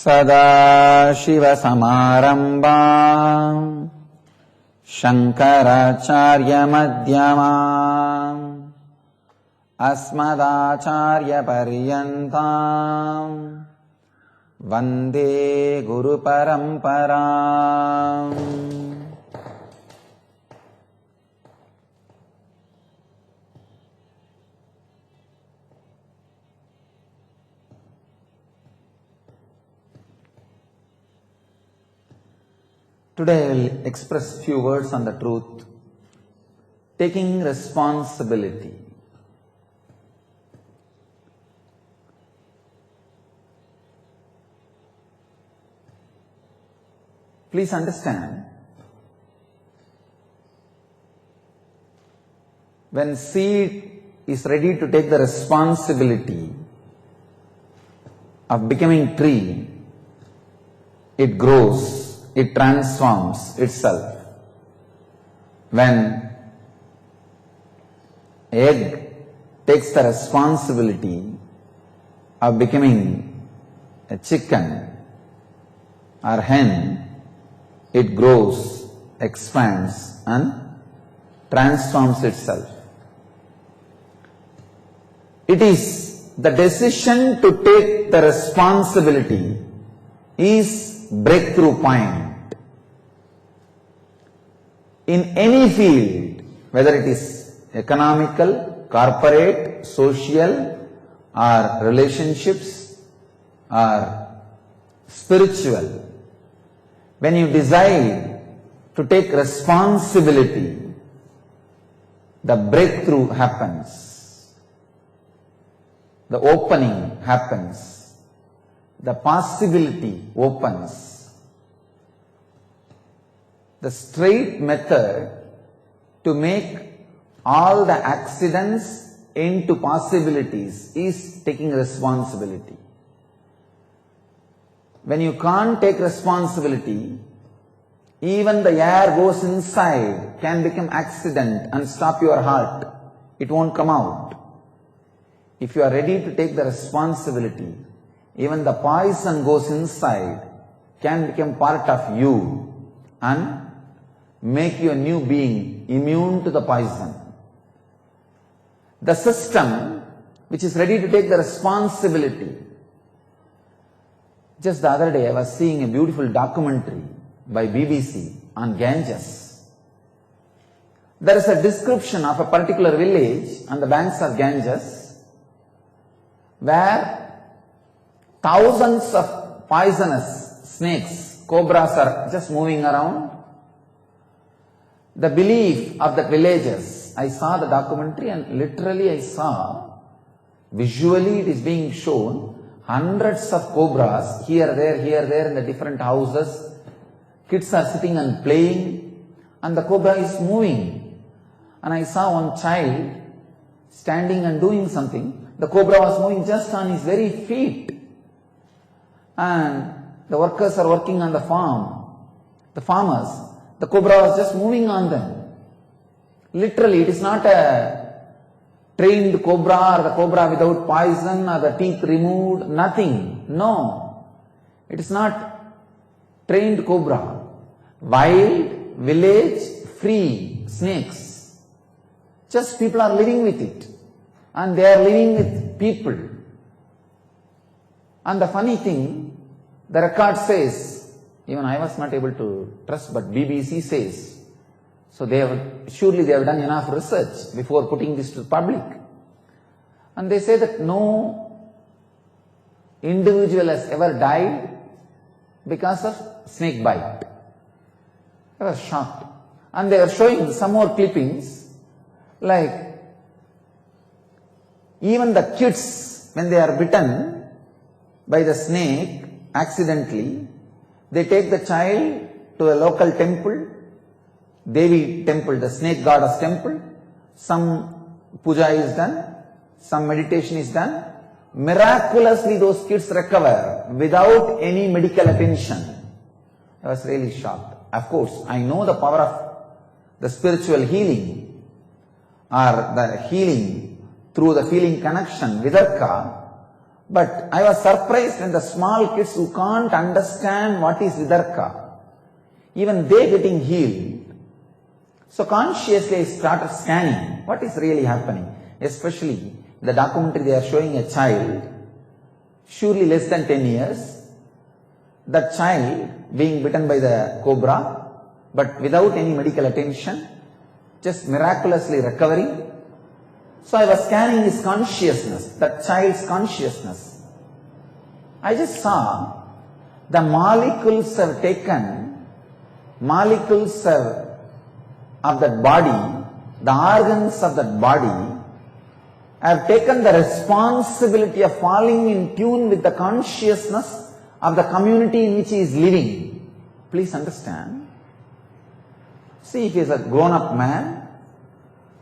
सदाशिवसमारम्भाम् शङ्कराचार्यमध्यमाम् अस्मदाचार्यपर्यन्ताम् वन्दे गुरुपरम्पराम्। Today I will express few words on the truth, taking responsibility. Please understand, when seed is ready to take the responsibility of becoming tree, it grows. It transforms itself. When egg takes the responsibility of becoming a chicken or hen, it grows, expands and transforms itself. It is the decision to take the responsibility is breakthrough point. In any field, whether it is economical, corporate, social, or relationships, or spiritual, when you decide to take responsibility, the breakthrough happens, the opening happens, the possibility opens. The straight method to make all the accidents into possibilities is taking responsibility. When you can't take responsibility, even the air goes inside, can become accident and stop your heart. It won't come out. If you are ready to take the responsibility, even the poison goes inside, can become part of you and make you a new being, immune to the poison. The system which is ready to take the responsibility. Just the other day I was seeing a beautiful documentary by BBC on Ganges. There is a description of a particular village on the banks of Ganges where thousands of poisonous snakes, cobras are just moving around. The belief of the villagers, I saw the documentary and literally I saw, visually it is being shown, hundreds of cobras here, there in the different houses. Kids are sitting and playing and the cobra is moving. And I saw one child standing and doing something. The cobra was moving just on his very feet. And the workers are working on the farm. The farmers, the cobra was just moving on them. Literally, it is not a trained cobra or the cobra without poison or the teeth removed, nothing. No, it is not trained cobra. Wild, village, free snakes. Just people are living with it. And they are living with people. And the funny thing, the record says, even I was not able to trust, but BBC says, so surely they have done enough research before putting this to the public. And they say that no individual has ever died because of snake bite. I was shocked. And they are showing some more clippings, like even the kids, when they are bitten by the snake accidentally, they take the child to a local temple, Devi temple, the snake goddess temple. Some puja is done, some meditation is done. Miraculously those kids recover without any medical attention. I was really shocked. Of course, I know the power of the spiritual healing or the healing through the feeling connection, vidarka, But I was surprised when the small kids who can't understand what is Vidarka, even they getting healed. So consciously I started scanning what is really happening. Especially the documentary they are showing a child, surely less than 10 years, that child being bitten by the cobra, but without any medical attention, just miraculously recovering. So I was scanning his consciousness, that child's consciousness. I just saw the molecules of that body, the organs of that body, have taken the responsibility of falling in tune with the consciousness of the community in which he is living. Please understand. See, if he is a grown-up man,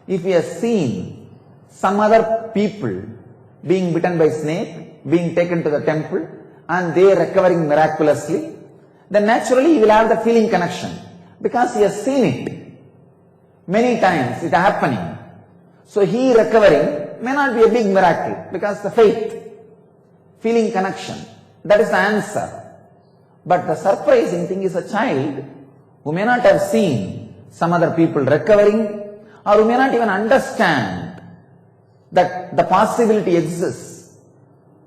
if he has seen some other people being bitten by snake, being taken to the temple, and they are recovering miraculously, then naturally he will have the feeling connection, because he has seen it many times, it happening. So he recovering may not be a big miracle, because the faith, feeling connection, that is the answer. But the surprising thing is a child who may not have seen some other people recovering, or who may not even understand that the possibility exists.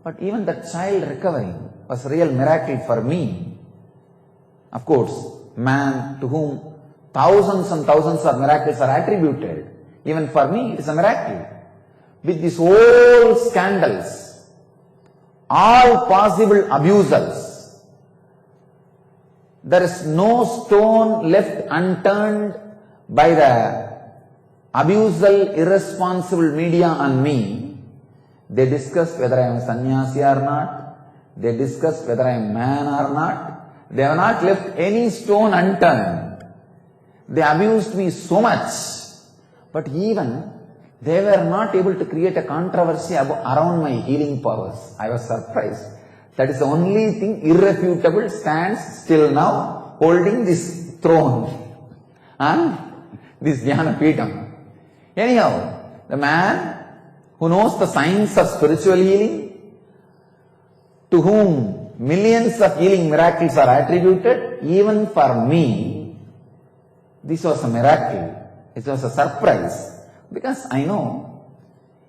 But even the child recovering was a real miracle for me. Of course, man to whom thousands and thousands of miracles are attributed, even for me it is a miracle. With these whole scandals, all possible abusals, there is no stone left unturned by the abusal, irresponsible media on me. They discuss whether I am sannyasi or not. They discuss whether I am man or not. They have not left any stone unturned. They abused me so much. But even they were not able to create a controversy around my healing powers. I was surprised. That is the only thing irrefutable stands still now, holding this throne and this Jnana Peetham. Anyhow, the man who knows the science of spiritual healing, to whom millions of healing miracles are attributed, even for me, this was a miracle. It was a surprise. Because I know,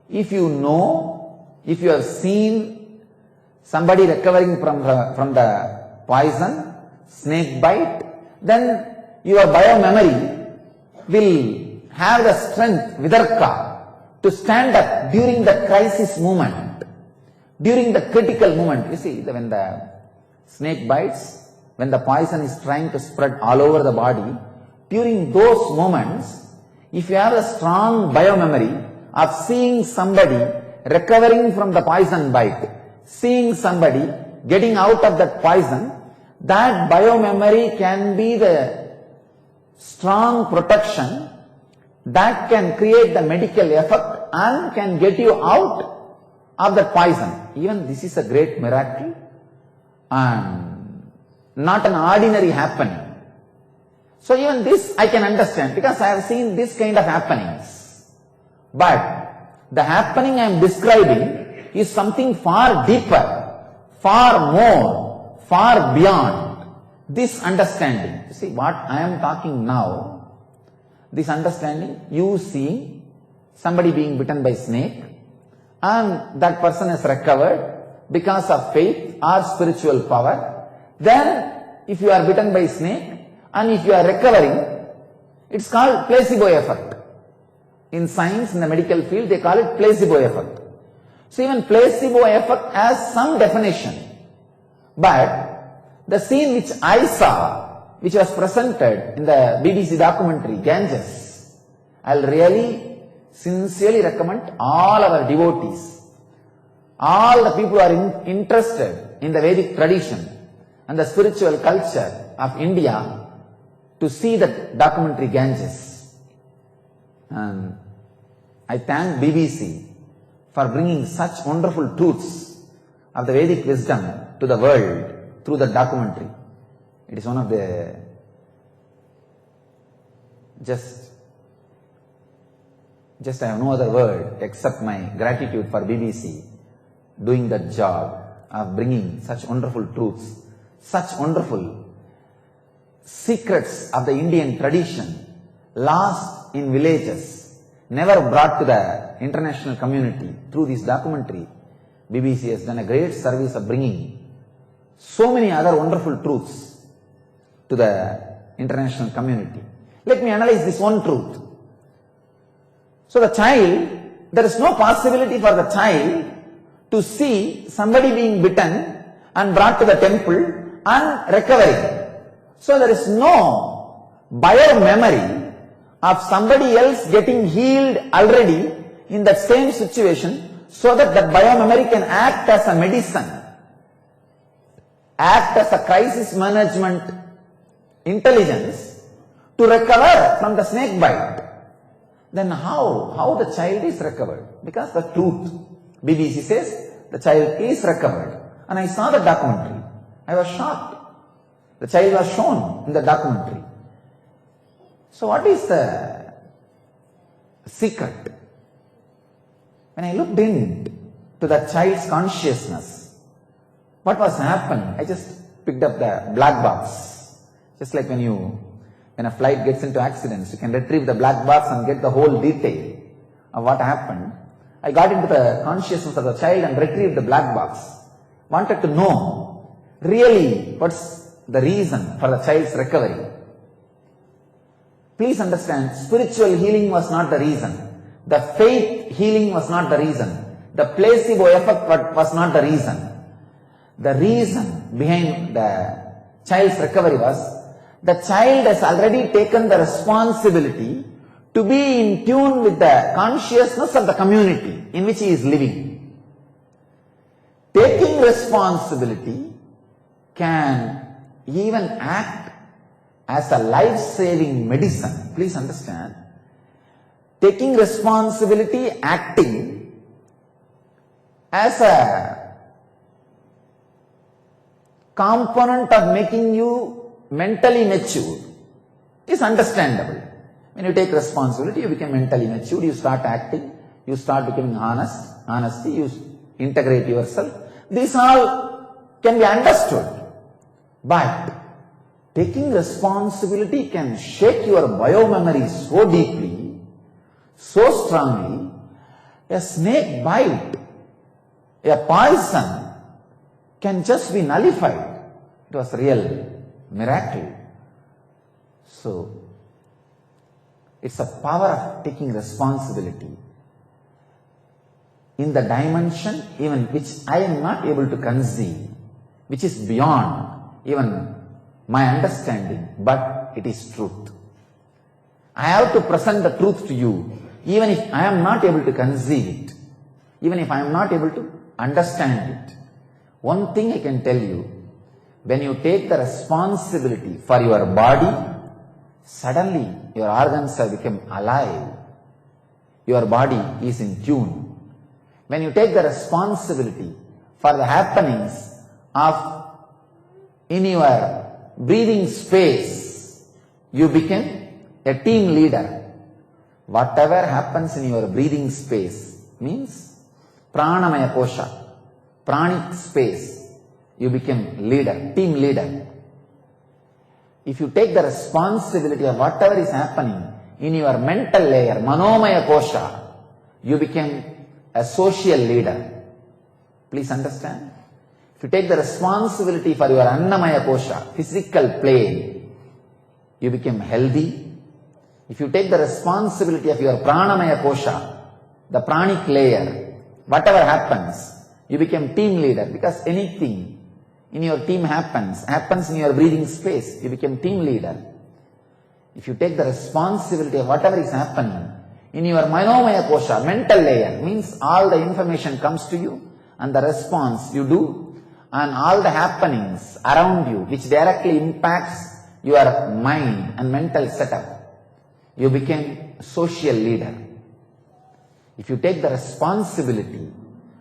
if you have seen somebody recovering from the poison, snake bite, then your biomemory will have the strength, Vidarka, to stand up during the crisis moment, during the critical moment. You see, when the snake bites, when the poison is trying to spread all over the body, during those moments, if you have a strong biomemory of seeing somebody recovering from the poison bite, seeing somebody getting out of that poison, that biomemory can be the strong protection that can create the medical effect and can get you out of that poison. Even this is a great miracle and not an ordinary happening. So even this I can understand, because I have seen this kind of happenings. But the happening I am describing is something far deeper, far more, far beyond this understanding. You see, what I am talking now, this understanding, you see somebody being bitten by snake and that person has recovered because of faith or spiritual power. Then if you are bitten by snake and if you are recovering, it's called placebo effect. In science, in the medical field, they call it placebo effect. So even placebo effect has some definition. But the scene which I saw, which was presented in the BBC documentary, Ganges, I'll really sincerely recommend all our devotees, all the people who are interested in the Vedic tradition and the spiritual culture of India, to see that documentary Ganges. And I thank BBC for bringing such wonderful truths of the Vedic wisdom to the world through the documentary. It is one of the just I have no other word except my gratitude for BBC doing that job of bringing such wonderful truths, such wonderful secrets of the Indian tradition, lost in villages, never brought to the international community through this documentary. BBC has done a great service of bringing so many other wonderful truths to the international community. Let me analyze this one truth. So the child, there is no possibility for the child to see somebody being bitten and brought to the temple and recovering. So there is no bio-memory of somebody else getting healed already in that same situation, so that that bio-memory can act as a medicine, act as a crisis management intelligence to recover from the snake bite. Then how the child is recovered? Because the truth, BBC says the child is recovered. And I saw the documentary. I was shocked. The child was shown in the documentary. So what is the secret? When I looked into the child's consciousness, what was happening? I just picked up the black box. Just like when a flight gets into accidents, you can retrieve the black box and get the whole detail of what happened. I got into the consciousness of the child and retrieved the black box. Wanted to know really what's the reason for the child's recovery. Please understand, spiritual healing was not the reason. The faith healing was not the reason. The placebo effect was not the reason. The reason behind the child's recovery was the child has already taken the responsibility to be in tune with the consciousness of the community in which he is living. Taking responsibility can even act as a life-saving medicine. Please understand. Taking responsibility, acting as a component of making you mentally mature is understandable. When you take responsibility, you become mentally mature, you start acting, you start becoming honesty, you integrate yourself. These all can be understood. But taking responsibility can shake your bio-memory so deeply, so strongly. A snake bite, a poison can just be nullified. It was real miracle. So, it's a power of taking responsibility in the dimension even which I am not able to conceive, which is beyond even my understanding, but it is truth. I have to present the truth to you, even if I am not able to conceive it, even if I am not able to understand it. One thing I can tell you, when you take the responsibility for your body, suddenly your organs have become alive. Your body is in tune. When you take the responsibility for the happenings of in your breathing space, you become a team leader. Whatever happens in your breathing space means pranamaya kosha, pranic space, you become leader, team leader. If you take the responsibility of whatever is happening in your mental layer, manomaya kosha, you become a social leader. Please understand. If you take the responsibility for your annamaya kosha, physical plane, you become healthy. If you take the responsibility of your pranamaya kosha, the pranic layer, whatever happens, you become team leader, because anything in your team happens in your breathing space, you become team leader. If you take the responsibility of whatever is happening in your manomaya kosha, mental layer, means all the information comes to you and the response you do, and all the happenings around you which directly impacts your mind and mental setup, you become social leader. If you take the responsibility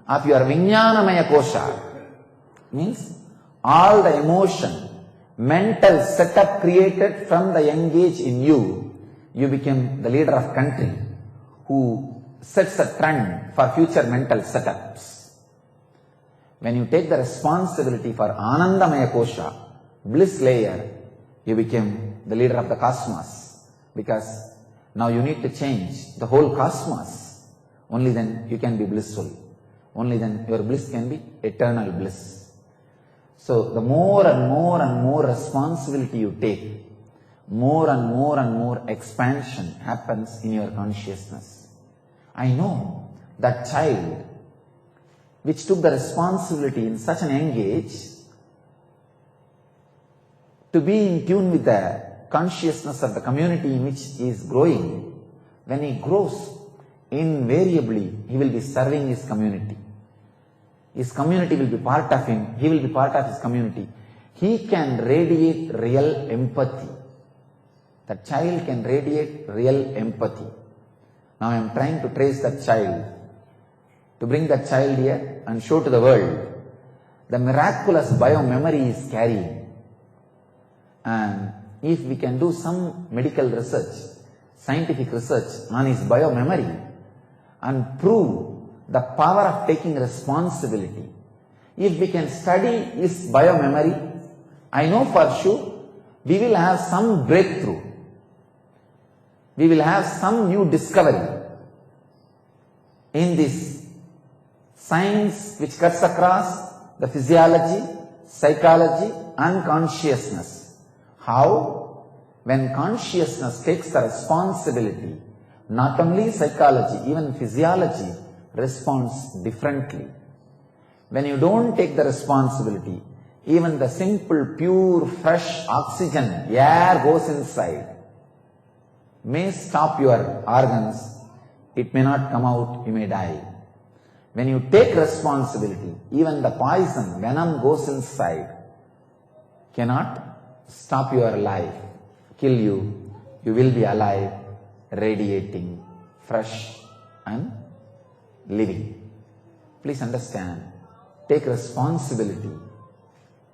of your vijnanamaya kosha, means all the emotion, mental setup created from the young age in you, you become the leader of country who sets a trend for future mental setups. When you take the responsibility for Anandamaya Kosha, bliss layer, you become the leader of the cosmos. Because now you need to change the whole cosmos. Only then you can be blissful. Only then your bliss can be eternal bliss. So the more and more and more responsibility you take, more and more expansion happens in your consciousness. I know that child which took the responsibility in such an young age to be in tune with the consciousness of the community in which he is growing. When he grows, invariably he will be serving his community. His community will be part of him. He will be part of his community. He can radiate real empathy. The child can radiate real empathy. Now I am trying to trace that child, to bring that child here and show to the world the miraculous bio-memory he is carrying. And if we can do some medical research, scientific research on his bio-memory and prove the power of taking responsibility, if we can study his bio-memory, I know for sure we will have some breakthrough. We will have some new discovery in this science which cuts across the physiology, psychology and consciousness. How? When consciousness takes the responsibility, not only psychology, even physiology responds differently. When you don't take the responsibility, even the simple, pure, fresh oxygen, air goes inside, may stop your organs, it may not come out, you may die. When you take responsibility, even the poison, venom goes inside, cannot stop your life, kill you. You will be alive, radiating, fresh and living. Please understand, take responsibility.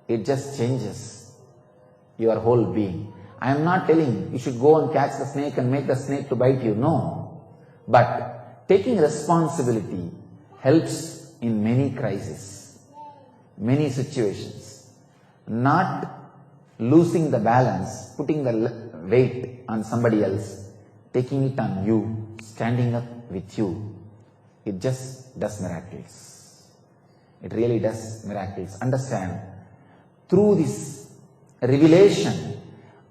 It just changes your whole being. I am not telling you should go and catch the snake and make the snake to bite you. No. But taking responsibility helps in many crises, many situations. Not losing the balance, putting the weight on somebody else, taking it on you, standing up with you. It just does miracles. It really does miracles. Understand, through this revelation,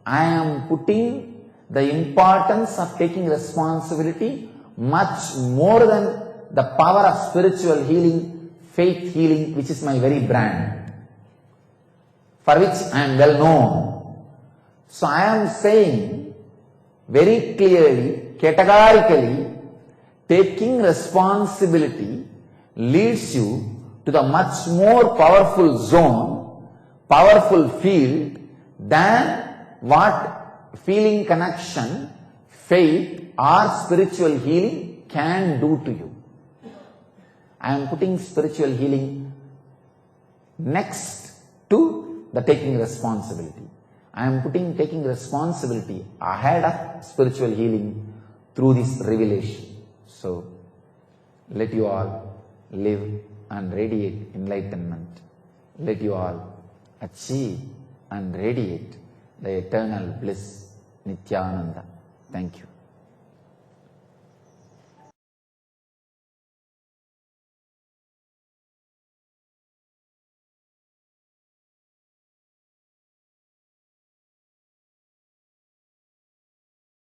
I am putting the importance of taking responsibility much more than the power of spiritual healing, faith healing, which is my very brand, for which I am well known. So I am saying very clearly, categorically, taking responsibility leads you to the much more powerful zone, powerful field than what feeling connection, faith or spiritual healing can do to you. I am putting spiritual healing next to the taking responsibility. I am putting taking responsibility ahead of spiritual healing through this revelation. So, let you all live and radiate enlightenment. Let you all achieve and radiate the eternal bliss, Nityananda. Thank you.